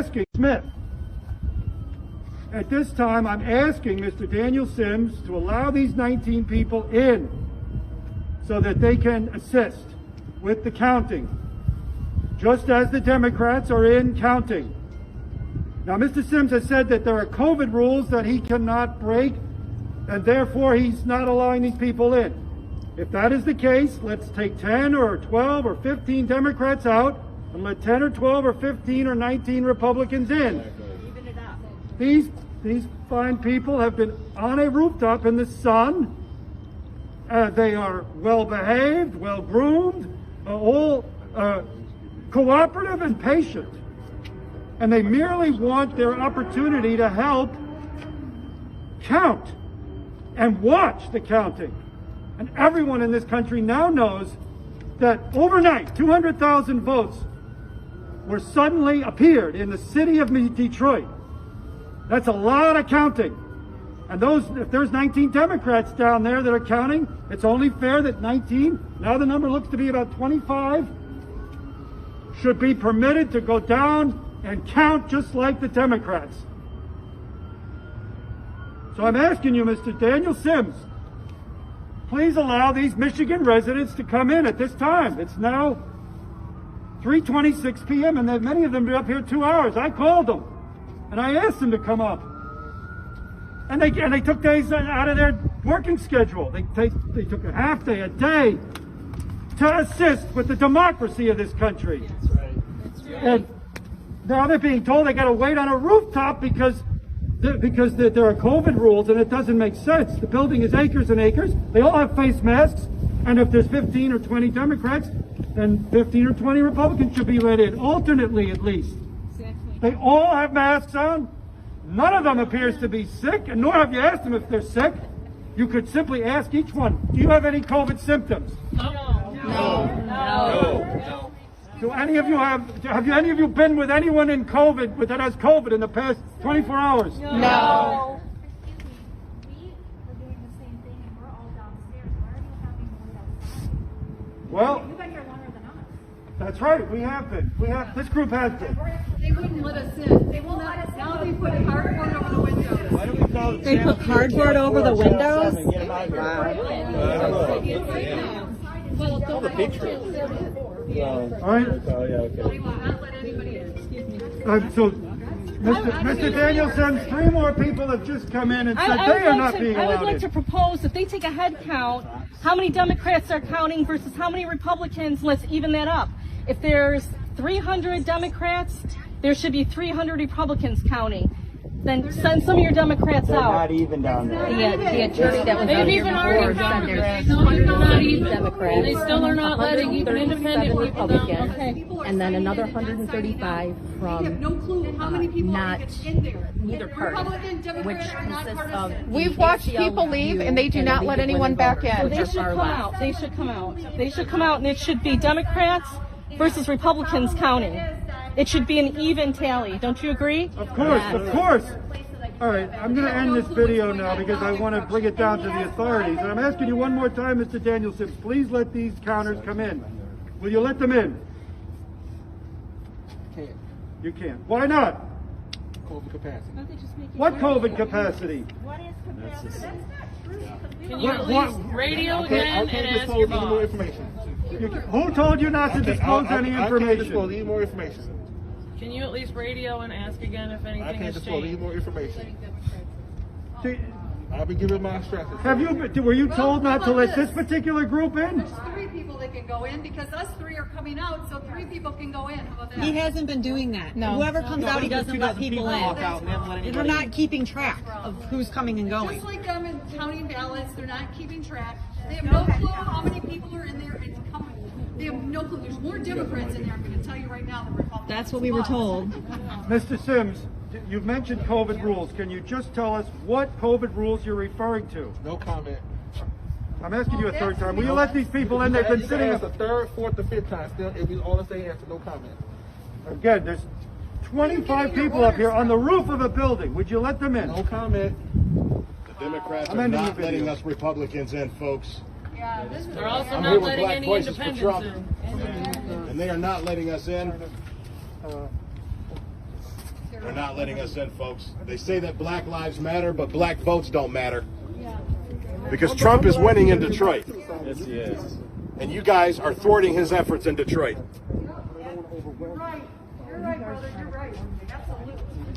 asking Smith. At this time, I'm asking Mr. Daniel Sims to allow these 19 people in so that they can assist with the counting, just as the Democrats are in counting. Now, Mr. Sims has said that there are COVID rules that he cannot break, and therefore he's not allowing these people in. If that is the case, let's take 10 or 12 or 15 Democrats out and let 10 or 12 or 15 or 19 Republicans in. These fine people have been on a rooftop in the sun. They are well behaved, well groomed, all cooperative and patient. And they merely want their opportunity to help count and watch the counting. And everyone in this country now knows that overnight, 200,000 votes were suddenly appeared in the city of Detroit. That's a lot of counting. And if there's 19 Democrats down there that are counting, it's only fair that 19, now the number looks to be about 25, should be permitted to go down and count just like the Democrats. So I'm asking you, Mr. Daniel Sims, please allow these Michigan residents to come in at this time. It's now 3:26 p.m. and many of them are up here 2 hours. I called them and I asked them to come up. And they took days out of their working schedule. They took a half day, a day to assist with the democracy of this country. That's right. That's right. And now they're being told they got to wait on a rooftop because there are COVID rules, and it doesn't make sense. The building is acres and acres. They all have face masks, and if there's 15 or 20 Democrats, then 15 or 20 Republicans should be let in, alternately at least. Exactly. They all have masks on. None of them appears to be sick, and nor have you asked them if they're sick. You could simply ask each one, do you have any COVID symptoms? No. Do any of you have any of you been with anyone in COVID that has COVID in the past 24 hours? No. We are doing the same thing and we're all downstairs. Why are you having to wait outside? Well, You've been here longer than us. that's right. We have been. This group has been. They wouldn't let us in. They will not. Now they put cardboard over the windows. Why don't we call They put cardboard over the windows? Well, the picture. All right. They will not let anybody in. Excuse me. So, Mr. Daniel Sims, 3 more people have just come in and said they are not being I would allowed like to in. propose that they take a head count, how many Democrats are counting versus how many Republicans, let's even that up. If there's 300 Democrats, there should be 300 Republicans counting. Then send some of your Democrats out. Not even down there. The attorney that was They've on here even already before counted. said there's Not even. Democrats. They still are not letting even independent 137 people down. Republicans, Okay. and then another 135 We have no from clue how many people are not in there. neither party, Republican, Democrat which are not consists of partisan. We've watched people leave and they do not let anyone back So in. they should come out. They should come out. They should come out, and it should be Democrats versus Republicans counting. It should be an even tally. Don't you agree? Of course, of course. All right, I'm going to end this video now because I want to bring it down to the authorities. And I'm asking you one more time, Mr. Daniel Sims, please let these counters come in. Will you let them in? Can't. You can't. Why not? COVID capacity. What COVID capacity? Can you at least radio again and ask your Need more boss? information. Who told you not to disclose any I can't disclose. information? Need more information. Can you at least radio and ask again if I anything can't has disclose. Need changed? more information. See, I'll be giving my instructions. were you told not to let this particular group in? There's 3 people that can go in because us 3 are coming out, so 3 people can go in. How about that? He hasn't been doing that. No. Whoever comes out, he doesn't let people in. We're not keeping track of who's coming and going. Just like them in counting ballots, they're not keeping track. They have no clue how many people are in there and coming. They have no clue. There's more Democrats in there, I'm going to tell you right now, than Republicans. That's what we were told. Mr. Sims, you've mentioned COVID rules. Can you just tell us what COVID rules you're referring to? No comment. I'm asking you a third time. Will you let these people in? They've been sitting. That's the 3rd, 4th, or 5th time. Still, it was all the same answer. No comment. Again, there's 25 people up here on the roof of a building. Would you let them in? No comment. The Democrats I'm are ending not the video. letting us Republicans in, folks. Yeah, this is They're also I'm not here with letting Black any Voices for independents Trump. in. And they are not letting us in. They're not letting us in, folks. They say that black lives matter, but black votes don't matter. Because Trump is winning in Detroit. Yes, he is. And you guys are thwarting his efforts in Detroit. You're right. You're right, brother. You're right.